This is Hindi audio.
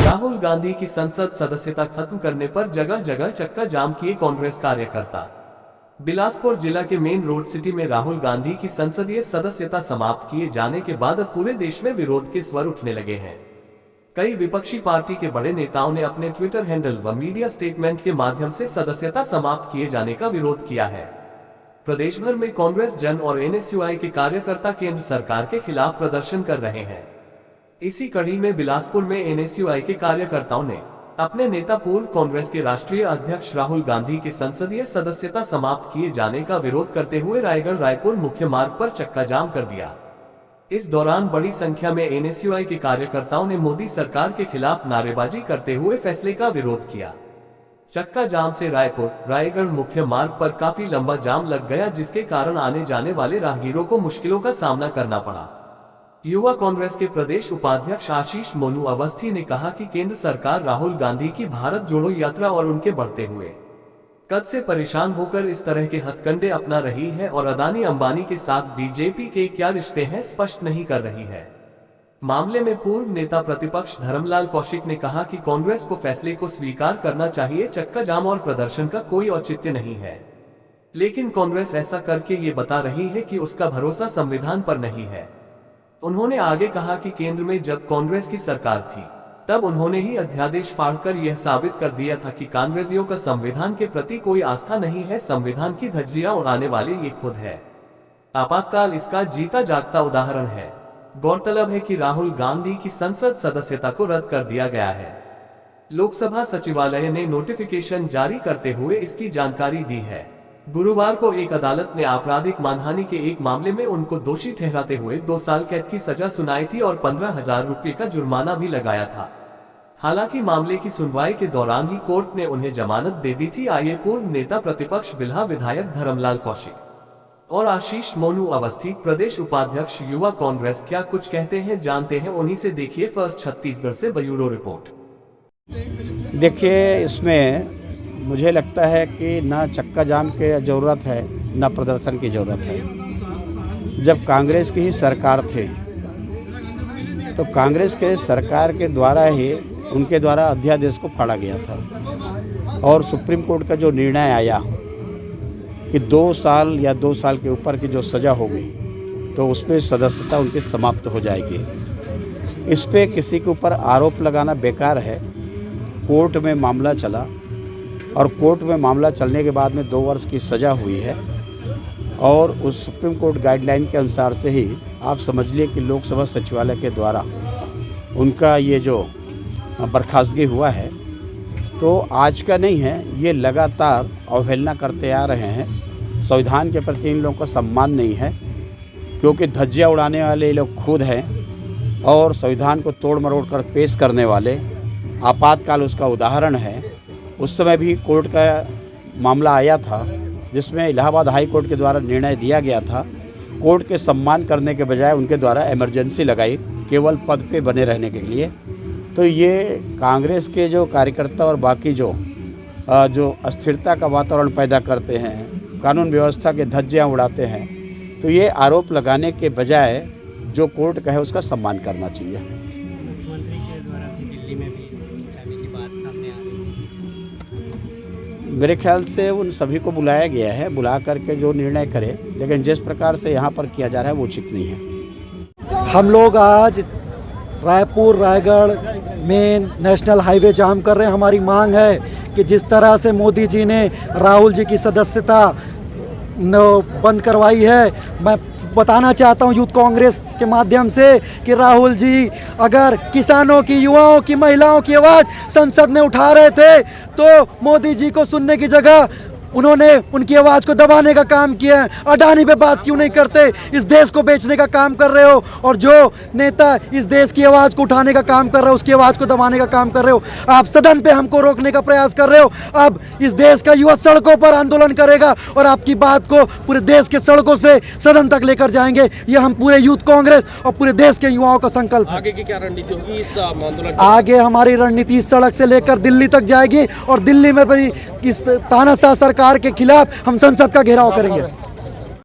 राहुल गांधी की संसद सदस्यता खत्म करने पर जगह जगह चक्का जाम किए कांग्रेस कार्यकर्ता। बिलासपुर जिला के मेन रोड सिटी में राहुल गांधी की संसदीय सदस्यता समाप्त किए जाने के बाद अब पूरे देश में विरोध के स्वर उठने लगे हैं। कई विपक्षी पार्टी के बड़े नेताओं ने अपने ट्विटर हैंडल व मीडिया स्टेटमेंट के माध्यम से सदस्यता समाप्त किए जाने का विरोध किया है। प्रदेश भर में कांग्रेस जन और एनएसयूआई के कार्यकर्ता केंद्र सरकार के खिलाफ प्रदर्शन कर रहे हैं। इसी कड़ी में बिलासपुर में एनएसयूआई के कार्यकर्ताओं ने अपने नेता पूर्व कांग्रेस के राष्ट्रीय अध्यक्ष राहुल गांधी के संसदीय सदस्यता समाप्त किए जाने का विरोध करते हुए रायगढ़ रायपुर मुख्य मार्ग पर चक्का जाम कर दिया। इस दौरान बड़ी संख्या में एनएसयूआई के कार्यकर्ताओं ने मोदी सरकार के खिलाफ नारेबाजी करते हुए फैसले का विरोध किया। चक्का जाम से रायपुर रायगढ़ मुख्य मार्ग पर काफी लंबा जाम लग गया, जिसके कारण आने जाने वाले राहगीरों को मुश्किलों का सामना करना पड़ा। युवा कांग्रेस के प्रदेश उपाध्यक्ष आशीष मोनू अवस्थी ने कहा कि केंद्र सरकार राहुल गांधी की भारत जोड़ो यात्रा और उनके बढ़ते हुए कद से परेशान होकर इस तरह के हथकंडे अपना रही है और अदानी अंबानी के साथ बीजेपी के क्या रिश्ते हैं स्पष्ट नहीं कर रही है। मामले में पूर्व नेता प्रतिपक्ष धर्मलाल कौशिक ने कहा कि कांग्रेस को फैसले को स्वीकार करना चाहिए। चक्का जाम और प्रदर्शन का कोई औचित्य नहीं है, लेकिन कांग्रेस ऐसा करके ये बता रही है कि उसका भरोसा संविधान पर नहीं है। उन्होंने आगे कहा कि केंद्र में जब कांग्रेस की सरकार थी तब उन्होंने ही अध्यादेश फाड़कर यह साबित कर दिया था कि कांग्रेसियों का संविधान के प्रति कोई आस्था नहीं है। संविधान की धज्जियां उड़ाने वाले ये खुद है। आपातकाल इसका जीता जागता उदाहरण है। गौरतलब है कि राहुल गांधी की संसद सदस्यता को रद्द कर दिया गया है। लोकसभा सचिवालय ने नोटिफिकेशन जारी करते हुए इसकी जानकारी दी है। गुरुवार को एक अदालत ने आपराधिक मानहानि के एक मामले में उनको दोषी ठहराते हुए 2 साल कैद की सजा सुनाई थी और 15,000 रुपये का जुर्माना भी लगाया था। हालांकि मामले की सुनवाई के दौरान ही कोर्ट ने उन्हें जमानत दे दी थी। आइए पूर्व नेता प्रतिपक्ष बिल्हा विधायक धर्मलाल कौशिक और आशीष मोनू अवस्थी प्रदेश उपाध्यक्ष युवा कांग्रेस क्या कुछ कहते हैं, जानते हैं उन्हीं से। देखिए फर्स्ट छत्तीसगढ़ से ब्यूरो रिपोर्ट। देखिए, इसमें मुझे लगता है कि ना चक्का जाम की ज़रूरत है ना प्रदर्शन की ज़रूरत है। जब कांग्रेस की ही सरकार थी तो कांग्रेस के सरकार के द्वारा ही उनके द्वारा अध्यादेश को फाड़ा गया था और सुप्रीम कोर्ट का जो निर्णय आया कि 2 साल या 2 साल के ऊपर की जो सज़ा होगी तो उस पर सदस्यता उनकी समाप्त हो जाएगी। इस पे किसी के ऊपर आरोप लगाना बेकार है। कोर्ट में मामला चला और कोर्ट में मामला चलने के बाद में 2 वर्ष की सज़ा हुई है और उस सुप्रीम कोर्ट गाइडलाइन के अनुसार से ही आप समझ लिए कि लोकसभा सचिवालय के द्वारा उनका ये जो बर्खास्तगी हुआ है तो आज का नहीं है, ये लगातार अवहेलना करते आ रहे हैं। संविधान के प्रति इन लोगों का सम्मान नहीं है, क्योंकि धज्जियाँ उड़ाने वाले ये लोग खुद हैं और संविधान को तोड़ मरोड़ कर पेश करने वाले। आपातकाल उसका उदाहरण है। उस समय भी कोर्ट का मामला आया था जिसमें इलाहाबाद हाई कोर्ट के द्वारा निर्णय दिया गया था। कोर्ट के सम्मान करने के बजाय उनके द्वारा इमरजेंसी लगाई केवल पद पे बने रहने के लिए। तो ये कांग्रेस के जो कार्यकर्ता और बाकी जो अस्थिरता का वातावरण पैदा करते हैं, कानून व्यवस्था के धज्जियां उड़ाते हैं, तो ये आरोप लगाने के बजाय जो कोर्ट का है उसका सम्मान करना चाहिए। मुख्यमंत्री के द्वारा दिल्ली में भी जाने की बात सामने आ रही है। मेरे ख्याल से उन सभी को बुलाया गया है, बुला करके जो निर्णय करे, लेकिन जिस प्रकार से यहाँ पर किया जा रहा है वो उचित नहीं है। हम लोग आज Raipur Raigarh main national highway jam कर रहे हैं। हमारी मांग है कि जिस तरह से मोदी जी ने राहुल जी की सदस्यता बंद करवाई है, मैं बताना चाहता हूं यूथ कांग्रेस के माध्यम से कि राहुल जी अगर किसानों की, युवाओं की, महिलाओं की आवाज़ संसद में उठा रहे थे तो मोदी जी को सुनने की जगह उन्होंने उनकी आवाज़ को दबाने का काम किया है। अडानी पे बात क्यों नहीं करते? इस देश को बेचने का काम कर रहे हो और जो नेता इस देश की आवाज़ को उठाने का काम कर रहे हो उसकी आवाज़ को दबाने का काम कर रहे हो। आप सदन पे हमको रोकने का प्रयास कर रहे हो। अब इस देश का युवा सड़कों पर आंदोलन करेगा और आपकी बात को पूरे देश के सड़कों से सदन तक लेकर जाएंगे। ये हम पूरे यूथ कांग्रेस और पूरे देश के युवाओं का संकल्प है। आगे की क्या रणनीति होगी इस आंदोलन? आगे हमारी रणनीति इस सड़क से लेकर दिल्ली तक जाएगी और दिल्ली में भी इस तानाशाह सरकार के खिलाफ हम संसद का घेराव करेंगे।